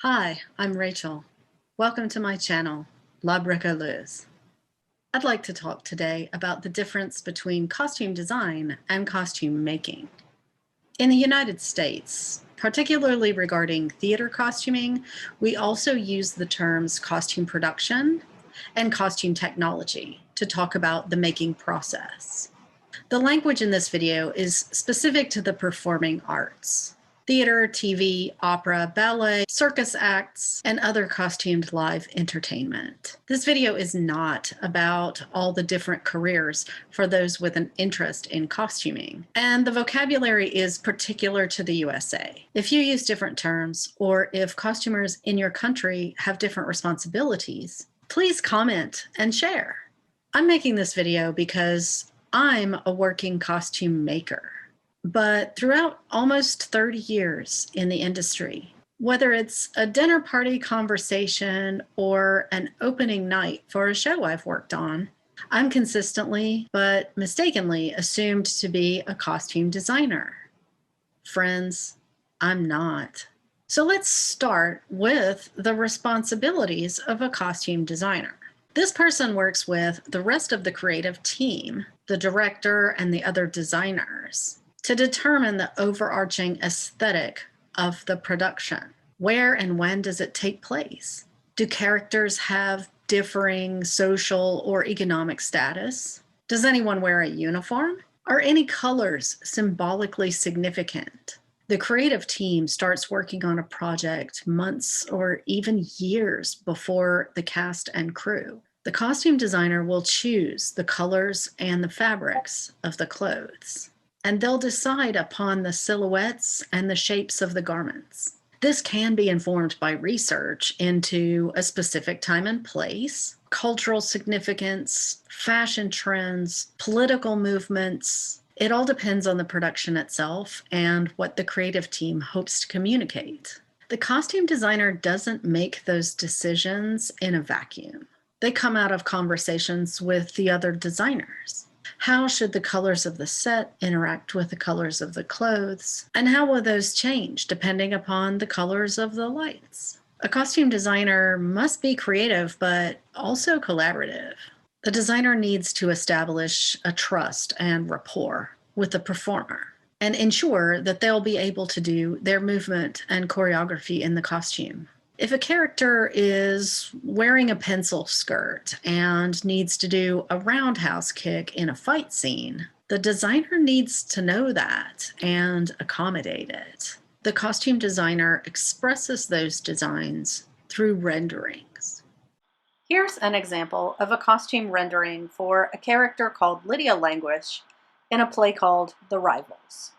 Hi, I'm Rachel. Welcome to my channel, La Bricoleuse. I'd like to talk today about the difference between costume design and costume making. In the United States, particularly regarding theater costuming, we also use the terms costume production and costume technology to talk about the making process. The language in this video is specific to the performing arts. Theater, TV, opera, ballet, circus acts, and other costumed live entertainment. This video is not about all the different careers for those with an interest in costuming, and the vocabulary is particular to the USA. If you use different terms, or if costumers in your country have different responsibilities, please comment and share. I'm making this video because I'm a working costume maker. But throughout almost 30 years in the industry, whether it's a dinner party conversation or an opening night for a show I've worked on, I'm consistently, but mistakenly, assumed to be a costume designer. Friends, I'm not. So let's start with the responsibilities of a costume designer. This person works with the rest of the creative team, the director and the other designers, to determine the overarching aesthetic of the production. Where and when does it take place? Do characters have differing social or economic status? Does anyone wear a uniform? Are any colors symbolically significant? The creative team starts working on a project months or even years before the cast and crew. The costume designer will choose the colors and the fabrics of the clothes, and they'll decide upon the silhouettes and the shapes of the garments. This can be informed by research into a specific time and place, cultural significance, fashion trends, political movements. It all depends on the production itself and what the creative team hopes to communicate. The costume designer doesn't make those decisions in a vacuum. They come out of conversations with the other designers. How should the colors of the set interact with the colors of the clothes? And how will those change depending upon the colors of the lights? A costume designer must be creative, but also collaborative. The designer needs to establish a trust and rapport with the performer and ensure that they'll be able to do their movement and choreography in the costume. If a character is wearing a pencil skirt and needs to do a roundhouse kick in a fight scene, the designer needs to know that and accommodate it. The costume designer expresses those designs through renderings. Here's an example of a costume rendering for a character called Lydia Languish in a play called The Rivals.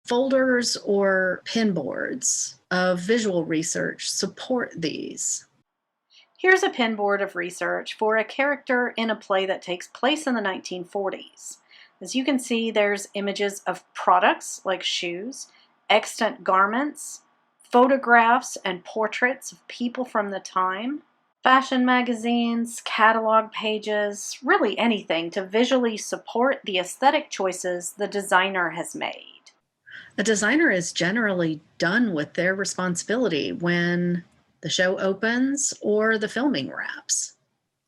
Folders or pinboards of visual research support these. Here's a pinboard of research for a character in a play that takes place in the 1940s. As you can see, there's images of products like shoes, extant garments, photographs and portraits of people from the time, fashion magazines, catalog pages, really anything to visually support the aesthetic choices the designer has made. A designer is generally done with their responsibility when the show opens or the filming wraps.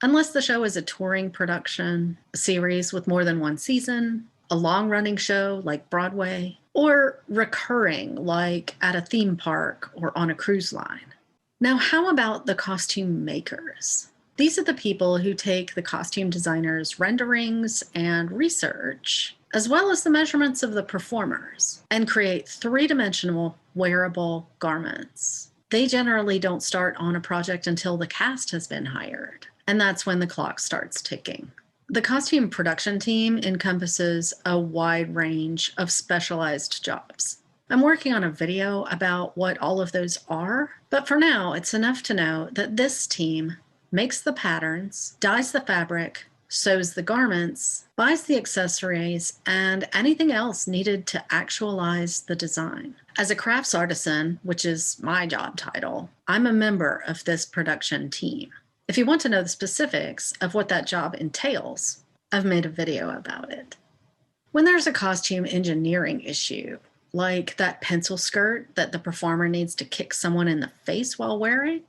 Unless the show is a touring production, a series with more than one season, a long-running show like Broadway, or recurring like at a theme park or on a cruise line. Now, how about the costume makers? These are the people who take the costume designer's renderings and research, as well as the measurements of the performers, and create three-dimensional wearable garments. They generally don't start on a project until the cast has been hired, and that's when the clock starts ticking. The costume production team encompasses a wide range of specialized jobs. I'm working on a video about what all of those are, but for now, it's enough to know that this team makes the patterns, dyes the fabric, sews the garments, buys the accessories, and anything else needed to actualize the design. As a crafts artisan, which is my job title, I'm a member of this production team. If you want to know the specifics of what that job entails, I've made a video about it. When there's a costume engineering issue, like that pencil skirt that the performer needs to kick someone in the face while wearing?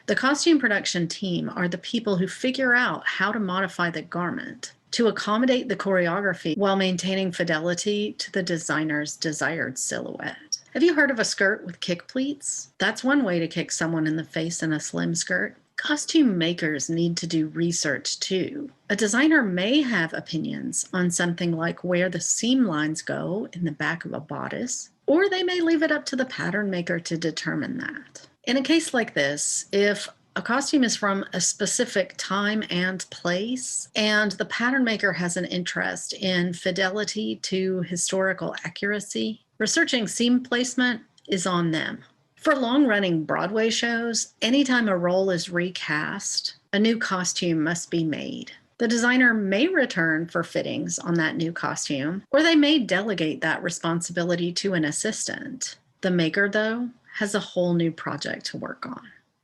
The costume production team are the people who figure out how to modify the garment to accommodate the choreography while maintaining fidelity to the designer's desired silhouette. Have you heard of a skirt with kick pleats? That's one way to kick someone in the face in a slim skirt. Costume makers need to do research too. A designer may have opinions on something like where the seam lines go in the back of a bodice, or they may leave it up to the pattern maker to determine that. In a case like this, if a costume is from a specific time and place, and the pattern maker has an interest in fidelity to historical accuracy, researching seam placement is on them. For long-running Broadway shows, anytime a role is recast, a new costume must be made. The designer may return for fittings on that new costume, or they may delegate that responsibility to an assistant. The maker, though, has a whole new project to work on.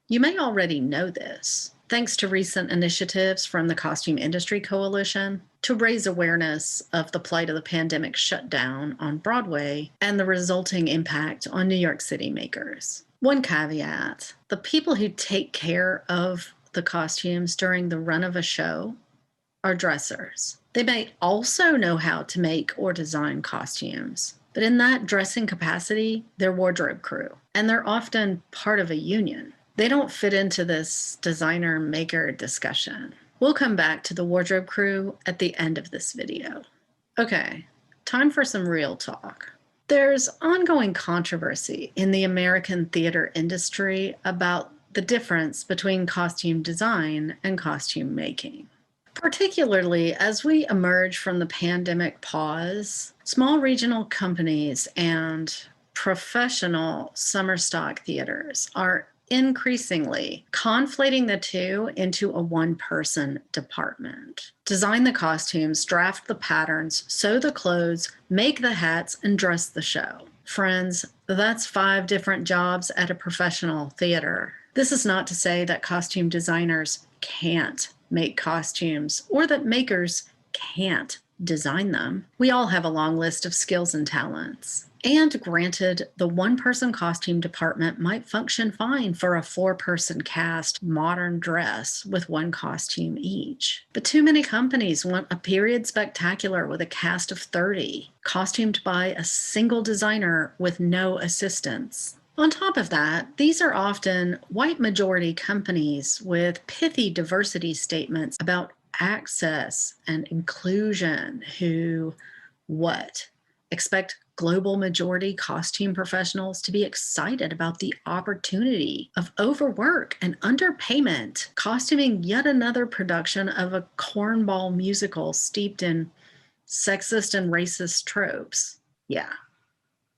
You may already know this, thanks to recent initiatives from the Costume Industry Coalition to raise awareness of the plight of the pandemic shutdown on Broadway and the resulting impact on New York City makers. One caveat: the people who take care of the costumes during the run of a show are dressers. They may also know how to make or design costumes, but in that dressing capacity, they're wardrobe crew, and they're often part of a union. They don't fit into this designer-maker discussion. We'll come back to the wardrobe crew at the end of this video. Okay, time for some real talk. There's ongoing controversy in the American theater industry about the difference between costume design and costume making. Particularly as we emerge from the pandemic pause, small regional companies and professional summer stock theaters are increasingly conflating the two into a one-person department. Design the costumes, draft the patterns, sew the clothes, make the hats, and dress the show. Friends, that's 5 different jobs at a professional theater. This is not to say that costume designers can't make costumes or that makers can't design them. We all have a long list of skills and talents. And granted, the one-person costume department might function fine for a 4-person cast modern dress with 1 costume each. But too many companies want a period spectacular with a cast of 30, costumed by a single designer with no assistants. On top of that, these are often white majority companies with pithy diversity statements about access and inclusion who expect global majority costume professionals to be excited about the opportunity of overwork and underpayment, costuming yet another production of a cornball musical steeped in sexist and racist tropes. Yeah,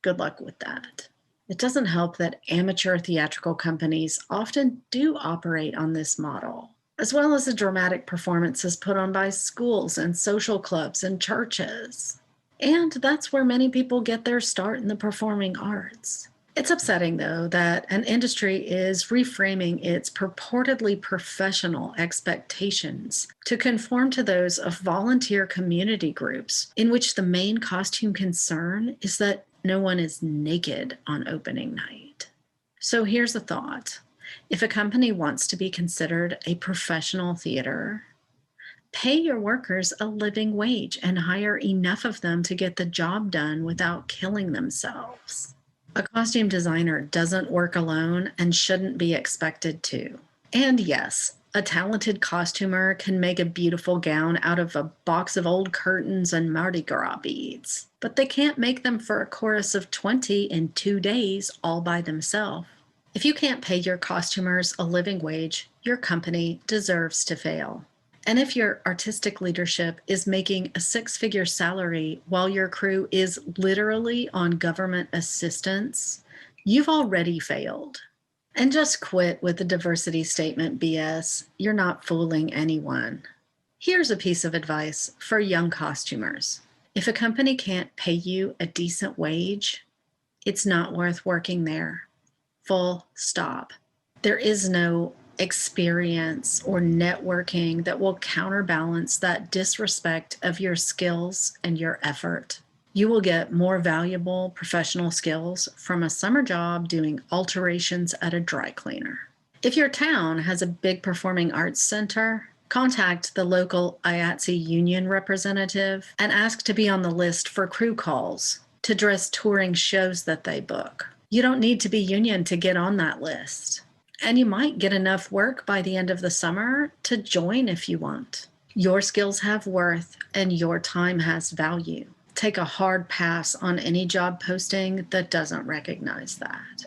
good luck with that. It doesn't help that amateur theatrical companies often do operate on this model, as well as the dramatic performances put on by schools and social clubs and churches. And that's where many people get their start in the performing arts. It's upsetting, though, that an industry is reframing its purportedly professional expectations to conform to those of volunteer community groups in which the main costume concern is that no one is naked on opening night. So here's a thought. If a company wants to be considered a professional theater, pay your workers a living wage and hire enough of them to get the job done without killing themselves. A costume designer doesn't work alone and shouldn't be expected to. And yes, a talented costumer can make a beautiful gown out of a box of old curtains and Mardi Gras beads, but they can't make them for a chorus of 20 in 2 days all by themselves. If you can't pay your costumers a living wage, your company deserves to fail. And if your artistic leadership is making a 6-figure salary while your crew is literally on government assistance, you've already failed. And just quit with the diversity statement BS. You're not fooling anyone. Here's a piece of advice for young costumers. If a company can't pay you a decent wage, it's not worth working there. Full stop. There is no experience or networking that will counterbalance that disrespect of your skills and your effort. You will get more valuable professional skills from a summer job doing alterations at a dry cleaner. If your town has a big performing arts center, contact the local IATSE union representative and ask to be on the list for crew calls to dress touring shows that they book. You don't need to be union to get on that list. And you might get enough work by the end of the summer to join if you want. Your skills have worth and your time has value. Take a hard pass on any job posting that doesn't recognize that.